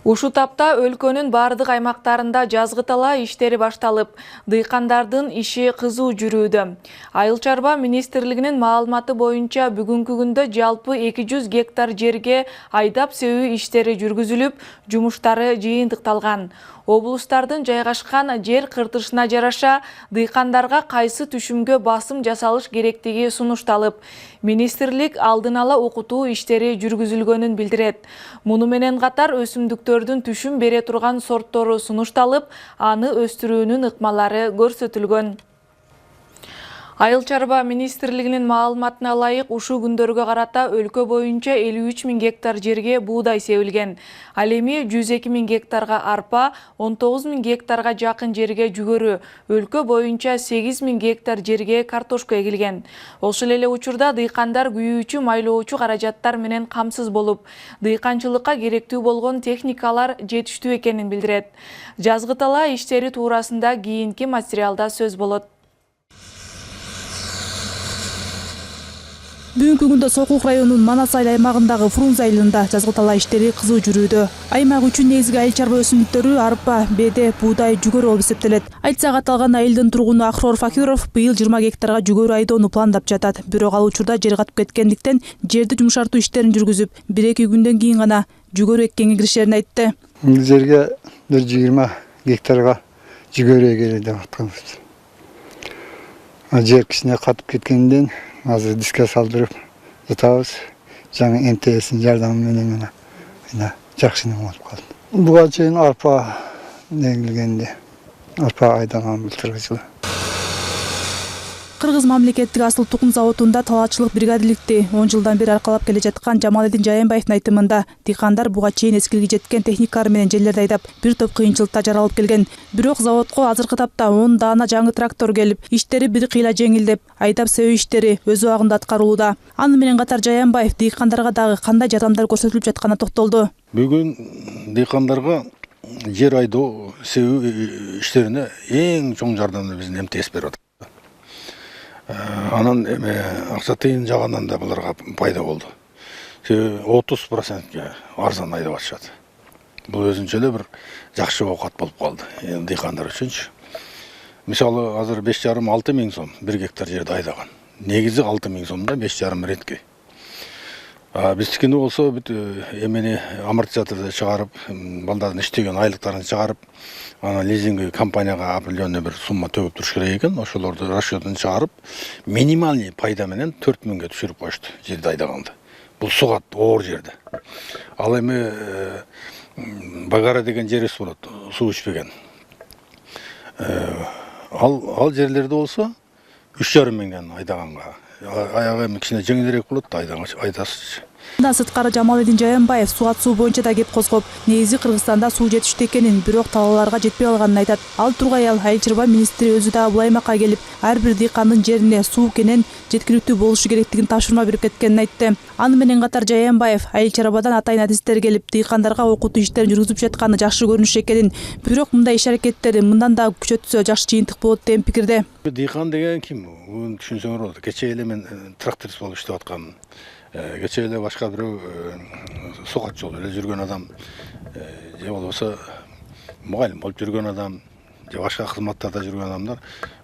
Ушул тапта өлкөнүн бардык аймактарында жазгы тала иштери башталып, дыйкандардын иши кызуу жүрүүдө. Айыл чарба министрлигинин маалыматы боюнча бүгүнкү күндө жалпы 200 гектар жерге айдап себүү иштери жүргүзүлүп, жумуштары жыйынтыкталган. Облустардын жайгашкан жер кыртышына жараша дыйкандарга кайсы түшүмгө басым жасалыш керектиги сунушталып, министрлик алдын ала окутуу иштери жүргүзүлгөнүн билдирет. Муну менен катар өсүмдүктөрдүн түшүм бере турган сорттору сунушталып, аны өстүрүүнүн ыкмалары көрсөтүлгөн. Айыл чарба министрлигинин маалыматына ылайык ушул күндөргө карата өлкө боюнча 53 000 гектар жерге буудай себилген. Ал эми 102 000 гектарга арпа, 19 000 гектарга жакын жерге жүгөрү, өлкө боюнча 8 000 гектар жерге картошка эгилген. Ошол эле учурда дыйкандар күйүүчү майлоочу каражаттар менен камсыз болуп, дыйканчылыкка керектүү болгон техникалар жетиштүү экенин билдирет. Жазгы тала иштери туурасында кийинки материалда сөз болот. Бүгүнкү күндө Сокулук районунун Манас айыл аймагындагы Фрунзе айылында жазгы тала иштери кызуу жүрүүдө. Аймак үчүн негизги айыл чарба өсүмдүктөрү арпа, беде, буудай, жүгөрү болуп эсептелет. Айтсак, аталган айылдын тургуну Акрор Факиров быйыл 20 гектарга жүгөрү айдоону пландап жатат. Бирок ал учурда жер катып кеткендиктен жерди жумшартуу иштерин жүргүзүп, 1-2 күндөн кийин гана жүгөрү эккенге киришерин айтты. Жерге 120 гектарга жүгөрү эгеле деп атканбыз. Жер кичине катып кеткенден азыр диске салдырып жатабыз. Жаңы МТС'ин жардамы менен жакшы нем болуп калды. Буга чейин арпа эгилгенде, арпа айдаган былтыркы жылы. Кыргыз мамлекеттик асыл тукум заводунда талаачылык бригадиликти 10 жылдан бери аркалап келе жаткан Жамаледин Жаянбаевдин айтымында, дыйкандар буга чейин эскилиги жеткен техникалар менен жерлерди айдап, бир топ кыйынчылыкта жаралып келген. Бирок заводко азыркы тапта 10 даана жаңы трактор келип, иштери бир кыйла жеңилдеп, айдап себүү иштери өз убагында аткарылууда. Аны менен катар Жаянбаев дыйкандарга дагы кандай жардамдар көрсөтүлүп жатканына токтолду. Бүгүн дыйкандарга жер айдоо себүү иштерине эң чоң жардамды биздин МТС берип атат. Анан акча тыйын жагынан да буларга пайда болду. 30%ге арзан айдап атышат. Бул өзүнчө эле бир жакшы оокат болуп калды дыйкандар үчүнчү. Мисалы азыр 5,5-6 миң сом 1 гектар жерди айдаган. Негизи 6 миң сомда 5,5 ретки. Биздикини болсо бүт эмени амортизаторду чыгарып, балдардын иштеген айлыктарын чыгарып, ана лизинг компанияга определенный бир сумма төгүп туруш керек экен. Ошолорду расчетун чыгарып, минимальный пайда менен 4 миңге түшүрүп коюшту жерди айдаганды. Бул сугат оор жерде. Ал эми Багара деген жерибиз болот, суу ичпеген. Ал жерлерде болсо 3,5 миңден айдаганга. Аягы эми кичине жеңилирээк болот да айдасыз. Мындан сырткары Жамаледин Жаянбаев суу атуу боюнча да кеп козгоп, негизи Кыргызстанда суу жетиштүү экенин, бирок талааларга жетпей калганын айтат. Ал тургай айыл чарба министри өзү дагы бул аймакка келип, ар бир дыйкандын жерине суу кенен жеткиликтүү болушу керектигин тапшырма берип кеткенин айтты. Аны менен катар Жаянбаев айыл чарбадан атайын адистер келип, дыйкандарга окутуу иштерин жүргүзүп жатканы жакшы көрүнүш экенин, бирок мындай иш аракеттери мындан да күчөтсө жакшы жыйынтык болот деген пикирде. Дыйкан деген ким? Муну түшүнсөңөр болот. Кече эле мен тракторист болуп иштеп аткам. Кече эле башка бирөө сугатчы болуп эле жүргөн адам, же болбосо мугалим болуп жүргөн адам, же башка кызматтарда жүргөн адамдар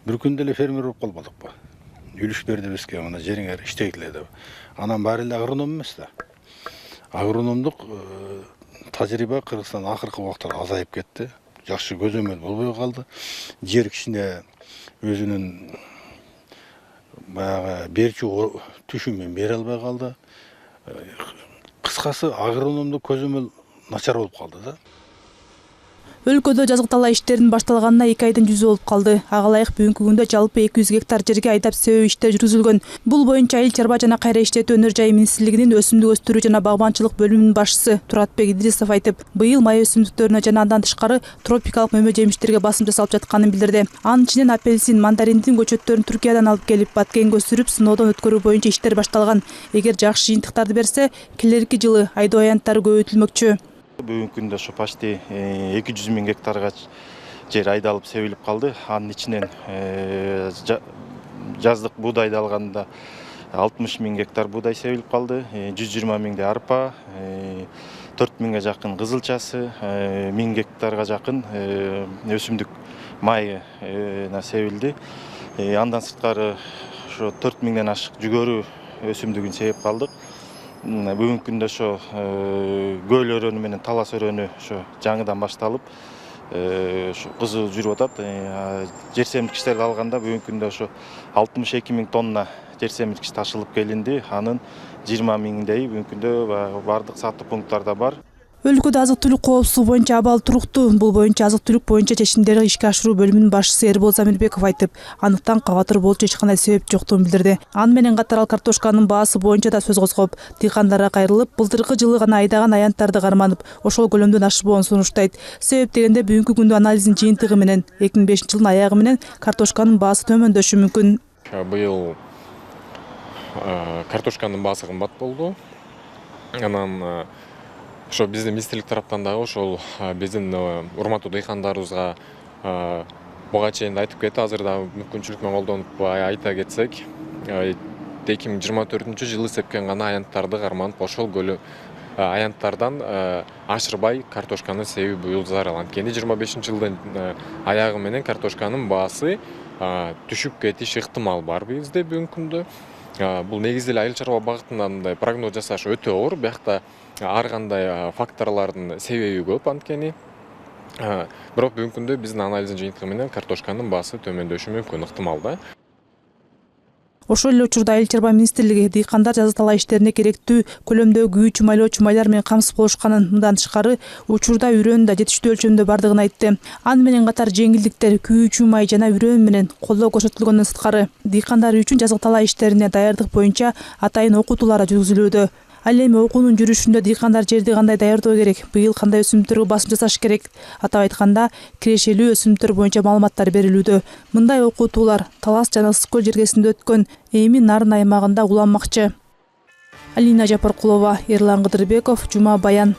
бир күндө эле фермер болуп калбадыкпы? Үлүш берди бизге, мына жериңер иштегиле деп. Анан баары эле агроном эмес да. Агрономдук тажрыйба Кыргызстанда акыркы убакта азайып кетти. Жакшы көзөмөл болбой калды. Жер кичине өзүнүн баягы берчү түшүмүн бере албай калды. Кыскасы агрономдук көзөмөл начар болуп калды да. Өлкөдө жазгы тала иштеринин башталганына 2 айдын жүзү болуп калды. Ага ылайык бүгүнкү күндө жалпы 200 гектар жерге айдап себүү иштери жүргүзүлгөн. Бул боюнча айыл чарба жана кайра иштетүү өнөр жайы министрлигинин өсүмдүк өстүрүү жана багбанчылык бөлүмүнүн башчысы Туратбек Идрисов айтып, быйыл май өсүмдүктөрүнө жана андан тышкары тропикалык мөмө жемиштерге басым жасалып жатканын билдирди. Анын ичинен апельсин, мандариндин көчөттөрүн Түркиядан алып келип, Баткенге өстүрүп, сыноодон өткөрүү боюнча иштер башталган. Эгер жакшы жыйынтыктарды берсе, келерки жылы айдоо аянттары көбөйтүлмөкчү. Бүгүнкү күндө ушу почти 200 000 гектарга жер айдалып себилип калды. Анын ичинен жаздык буудайды алганда 60 000 гектар буудай себилип калды. 120 000 арпа, 4000-ге жакын кызылчасы, 1000 гектарга жакын өсүмдүк майы себилди. Андан сырткары ошо 4000ден ашык жүгөрү өсүмдүгүн себип калдык. Бүгүнкү күндө ошо көл өрөнү менен талас өрөнү ошо жаңыдан башталып, ошо кызуу жүрүп атат. Жер семирткичтерди алганда бүгүнкү күндө ошо 62 000 тонна жер семирткич ташылып келинди. Анын 20 000-дей бүгүнкү күндө бардык сатуу пункттарда бар. Өлкөдө азык-түлүк коопсуздугу боюнча абал туруктуу. Бул боюнча азык-түлүк боюнча чечимдерди ишке ашыруу бөлүмүнүн башчысы Эрбол Замирбеков айтып, андыктан кабатыр болчу эч кандай себеп жоктугун билдирди. Аны менен катар ал картошканын баасы боюнча да сөз козгоп, дыйкандарга кайрылып, былтыркы жылы гана айдаган аянттарды карманып, ошол көлөмдөн ашпоон сунуштайт. Себеп дегенде бүгүнкү күндө анализдин жыйынтыгы менен 2005-жылдын аягы менен картошканын баасы төмөндөшү мүмкүн. Быйыл картошканын баасы кымбат болду. Анан ошо биздин министрлик тараптан дагы ошол биздин урматтуу дыйкандарыбызга буга чейин айтып кетти. Азыр да мүмкүнчүлүк менен колдонуп айта кетсек, 2024-жылы сепкен гана аянттарды карманып, ошол көлө аянттардан ашырбай картошканы себүү быйыл зарыл. Анткени 25-жылдын аягы менен картошканын баасы түшүп кетиш ыктымал бар бизде бүгүнкү күндө. Бул негизи эле айыл чарба багытынан прогноз жасаш өтө оор, биякта ар кандай факторлордун себеби көп анткени. Бирок бүгүнкү күндө биздин анализдин жыйынтыгы менен картошканын баасы төмөндөшү мүмкүн, ыктымал да. Ошол эле учурда Айыл чарба министрлиги дыйкандар жазы талаа иштерине керектүү көлөмдөгү күйүүчү майлоочу майлар менен камсыз болушканын, мындан тышкары учурда үрөөнүн да жетиштүү өлчөмдө бардыгын айтты. Аны менен катар жеңилдиктер күйүүчү май жана үрөөн менен колдоо көрсөтүлгөндөн сырткары дыйкандар үчүн жазгы талаа иштерине даярдык боюнча атайын окутуулар жүргүзүлүүдө. Ал эми окуунун жүрүшүндө дыйкандар жерди кандай даярдоо керек, быйыл кандай өсүмдүктөргө басым жасаш керек, атап айтканда кирешелүү өсүмдүктөр боюнча маалыматтар берилүүдө. Мындай окутуулар Талас жана Ысык көл жергесинде өткөн эми Нарын аймагында уланмакчы. Алина Жапаркулова, Ерлан Кыдырбеков, Жума Баян.